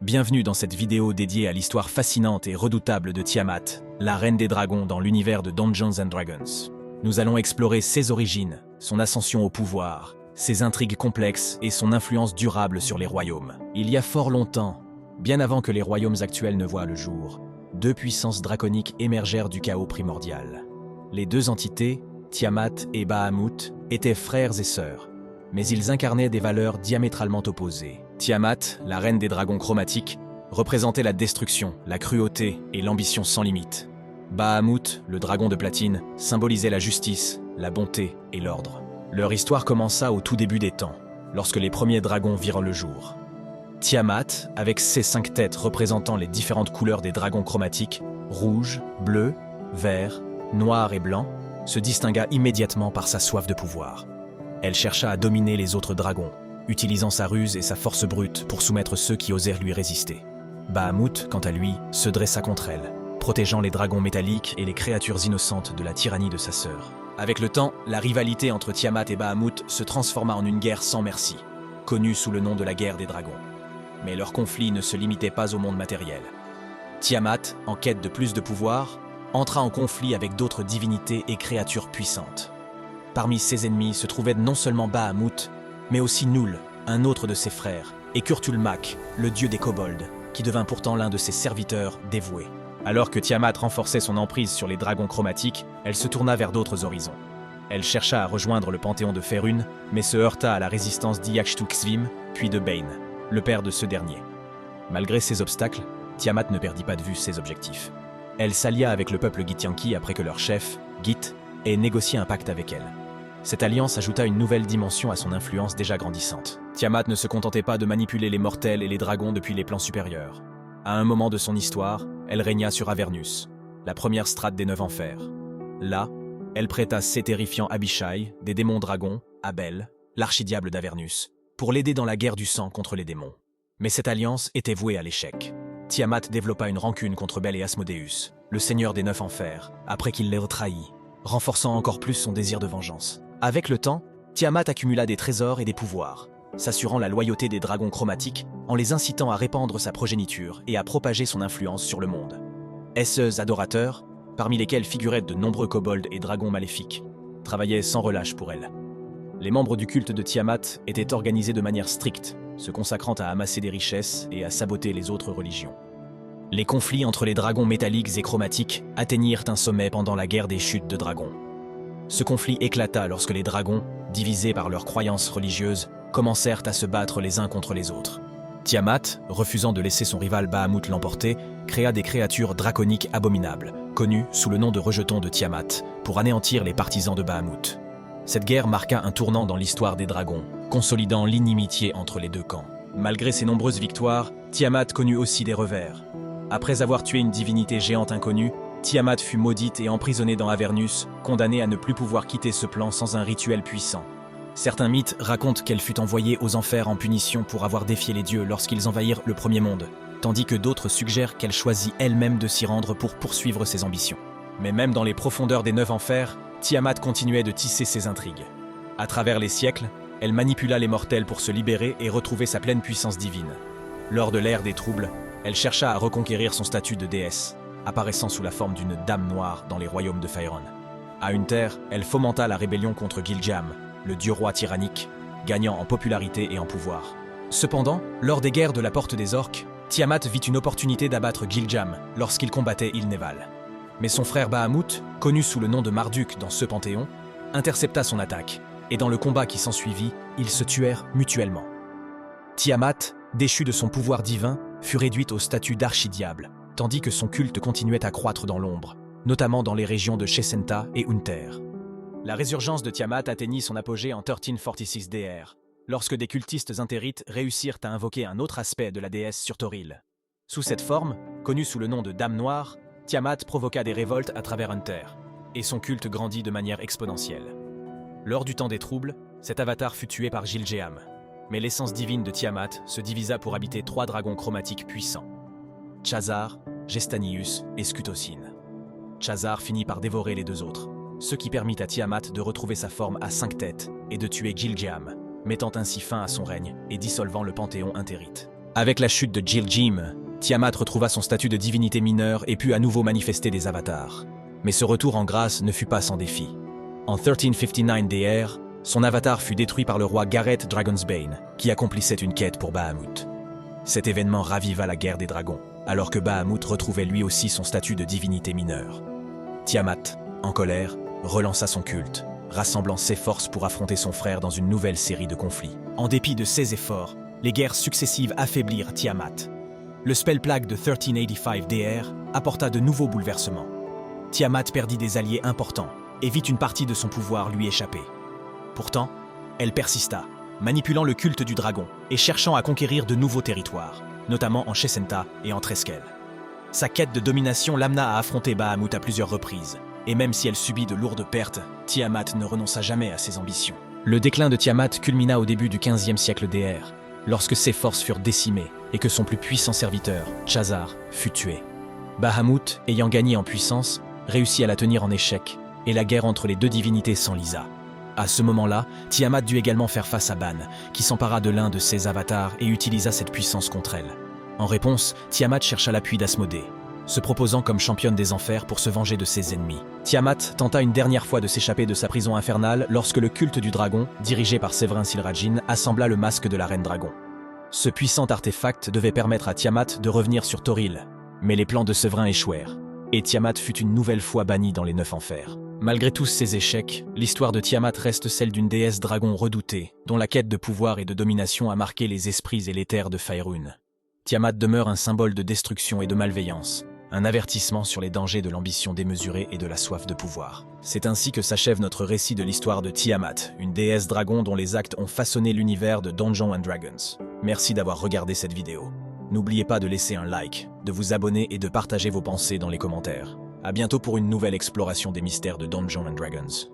Bienvenue dans cette vidéo dédiée à l'histoire fascinante et redoutable de Tiamat, la reine des dragons dans l'univers de Dungeons & Dragons. Nous allons explorer ses origines, son ascension au pouvoir, ses intrigues complexes et son influence durable sur les royaumes. Il y a fort longtemps, bien avant que les royaumes actuels ne voient le jour, deux puissances draconiques émergèrent du chaos primordial. Les deux entités, Tiamat et Bahamut, étaient frères et sœurs, mais ils incarnaient des valeurs diamétralement opposées. Tiamat, la reine des dragons chromatiques, représentait la destruction, la cruauté et l'ambition sans limite. Bahamut, le dragon de platine, symbolisait la justice, la bonté et l'ordre. Leur histoire commença au tout début des temps, lorsque les premiers dragons virent le jour. Tiamat, avec ses 5 têtes représentant les différentes couleurs des dragons chromatiques, rouge, bleu, vert, noir et blanc, se distingua immédiatement par sa soif de pouvoir. Elle chercha à dominer les autres dragons, utilisant sa ruse et sa force brute pour soumettre ceux qui osèrent lui résister. Bahamut, quant à lui, se dressa contre elle, protégeant les dragons métalliques et les créatures innocentes de la tyrannie de sa sœur. Avec le temps, la rivalité entre Tiamat et Bahamut se transforma en une guerre sans merci, connue sous le nom de la guerre des dragons. Mais leur conflit ne se limitait pas au monde matériel. Tiamat, en quête de plus de pouvoir, entra en conflit avec d'autres divinités et créatures puissantes. Parmi ses ennemis se trouvaient non seulement Bahamut, mais aussi Nul, un autre de ses frères, et Kurtulmak, le dieu des kobolds, qui devint pourtant l'un de ses serviteurs dévoués. Alors que Tiamat renforçait son emprise sur les dragons chromatiques, elle se tourna vers d'autres horizons. Elle chercha à rejoindre le panthéon de Faerûn, mais se heurta à la résistance d'Iyashtu-Xvim, puis de Bane, le père de ce dernier. Malgré ces obstacles, Tiamat ne perdit pas de vue ses objectifs. Elle s'allia avec le peuple Githyanki après que leur chef, Gith, ait négocié un pacte avec elle. Cette alliance ajouta une nouvelle dimension à son influence déjà grandissante. Tiamat ne se contentait pas de manipuler les mortels et les dragons depuis les plans supérieurs. À un moment de son histoire, elle régna sur Avernus, la première strate des 9 enfers. Là, elle prêta ses terrifiants Abishai, des démons dragons, à Bel, l'archidiable d'Avernus, pour l'aider dans la guerre du sang contre les démons. Mais cette alliance était vouée à l'échec. Tiamat développa une rancune contre Bel et Asmodeus, le seigneur des 9 enfers, après qu'il les trahit, renforçant encore plus son désir de vengeance. Avec le temps, Tiamat accumula des trésors et des pouvoirs, s'assurant la loyauté des dragons chromatiques en les incitant à répandre sa progéniture et à propager son influence sur le monde. Esseuse adorateurs, parmi lesquels figuraient de nombreux kobolds et dragons maléfiques, travaillaient sans relâche pour elle. Les membres du culte de Tiamat étaient organisés de manière stricte, se consacrant à amasser des richesses et à saboter les autres religions. Les conflits entre les dragons métalliques et chromatiques atteignirent un sommet pendant la guerre des chutes de dragons. Ce conflit éclata lorsque les dragons, divisés par leurs croyances religieuses, commencèrent à se battre les uns contre les autres. Tiamat, refusant de laisser son rival Bahamut l'emporter, créa des créatures draconiques abominables, connues sous le nom de rejetons de Tiamat, pour anéantir les partisans de Bahamut. Cette guerre marqua un tournant dans l'histoire des dragons, consolidant l'inimitié entre les deux camps. Malgré ses nombreuses victoires, Tiamat connut aussi des revers. Après avoir tué une divinité géante inconnue, Tiamat fut maudite et emprisonnée dans Avernus, condamnée à ne plus pouvoir quitter ce plan sans un rituel puissant. Certains mythes racontent qu'elle fut envoyée aux enfers en punition pour avoir défié les dieux lorsqu'ils envahirent le premier monde, tandis que d'autres suggèrent qu'elle choisit elle-même de s'y rendre pour poursuivre ses ambitions. Mais même dans les profondeurs des 9 enfers, Tiamat continuait de tisser ses intrigues. À travers les siècles, elle manipula les mortels pour se libérer et retrouver sa pleine puissance divine. Lors de l'ère des troubles, elle chercha à reconquérir son statut de déesse, apparaissant sous la forme d'une dame noire dans les royaumes de Faerûn. À Unther, elle fomenta la rébellion contre Gil'jaam, le dieu-roi tyrannique, gagnant en popularité et en pouvoir. Cependant, lors des guerres de la Porte des Orques, Tiamat vit une opportunité d'abattre Gil'jaam lorsqu'il combattait Ilneval. Mais son frère Bahamut, connu sous le nom de Marduk dans ce panthéon, intercepta son attaque, et dans le combat qui s'ensuivit, ils se tuèrent mutuellement. Tiamat, déchue de son pouvoir divin, fut réduite au statut d'archidiable, tandis que son culte continuait à croître dans l'ombre, notamment dans les régions de Chesenta et Unther. La résurgence de Tiamat atteignit son apogée en 1346 DR, lorsque des cultistes intérites réussirent à invoquer un autre aspect de la déesse sur Toril. Sous cette forme, connue sous le nom de Dame Noire, Tiamat provoqua des révoltes à travers Unther, et son culte grandit de manière exponentielle. Lors du temps des troubles, cet avatar fut tué par Gil'jaam, mais l'essence divine de Tiamat se divisa pour habiter 3 dragons chromatiques puissants: Chazar, Gestanius et Skutocin. Chazar finit par dévorer les 2 autres, ce qui permit à Tiamat de retrouver sa forme à 5 têtes et de tuer Gil'jaam, mettant ainsi fin à son règne et dissolvant le panthéon unterite. Avec la chute de Jiljim, Tiamat retrouva son statut de divinité mineure et put à nouveau manifester des avatars. Mais ce retour en grâce ne fut pas sans défi. En 1359 DR, son avatar fut détruit par le roi Gareth Dragonsbane, qui accomplissait une quête pour Bahamut. Cet événement raviva la guerre des dragons, alors que Bahamut retrouvait lui aussi son statut de divinité mineure. Tiamat, en colère, relança son culte, rassemblant ses forces pour affronter son frère dans une nouvelle série de conflits. En dépit de ses efforts, les guerres successives affaiblirent Tiamat. Le spell plague de 1385 DR apporta de nouveaux bouleversements. Tiamat perdit des alliés importants et vit une partie de son pouvoir lui échapper. Pourtant, elle persista, manipulant le culte du dragon et cherchant à conquérir de nouveaux territoires, notamment en Chesenta et en Treskel. Sa quête de domination l'amena à affronter Bahamut à plusieurs reprises, et même si elle subit de lourdes pertes, Tiamat ne renonça jamais à ses ambitions. Le déclin de Tiamat culmina au début du XVe siècle DR, lorsque ses forces furent décimées et que son plus puissant serviteur, Chazar, fut tué. Bahamut, ayant gagné en puissance, réussit à la tenir en échec, et la guerre entre les deux divinités s'enlisa. À ce moment-là, Tiamat dut également faire face à Ban, qui s'empara de l'un de ses avatars et utilisa cette puissance contre elle. En réponse, Tiamat chercha l'appui d'Asmodée, se proposant comme championne des enfers pour se venger de ses ennemis. Tiamat tenta une dernière fois de s'échapper de sa prison infernale lorsque le culte du dragon, dirigé par Séverin Silrajin, assembla le masque de la reine dragon. Ce puissant artefact devait permettre à Tiamat de revenir sur Toril, mais les plans de Séverin échouèrent, et Tiamat fut une nouvelle fois bannie dans les 9 enfers. Malgré tous ces échecs, l'histoire de Tiamat reste celle d'une déesse dragon redoutée, dont la quête de pouvoir et de domination a marqué les esprits et les terres de Faerûn. Tiamat demeure un symbole de destruction et de malveillance, un avertissement sur les dangers de l'ambition démesurée et de la soif de pouvoir. C'est ainsi que s'achève notre récit de l'histoire de Tiamat, une déesse dragon dont les actes ont façonné l'univers de Dungeons & Dragons. Merci d'avoir regardé cette vidéo. N'oubliez pas de laisser un like, de vous abonner et de partager vos pensées dans les commentaires. À bientôt pour une nouvelle exploration des mystères de Dungeons & Dragons.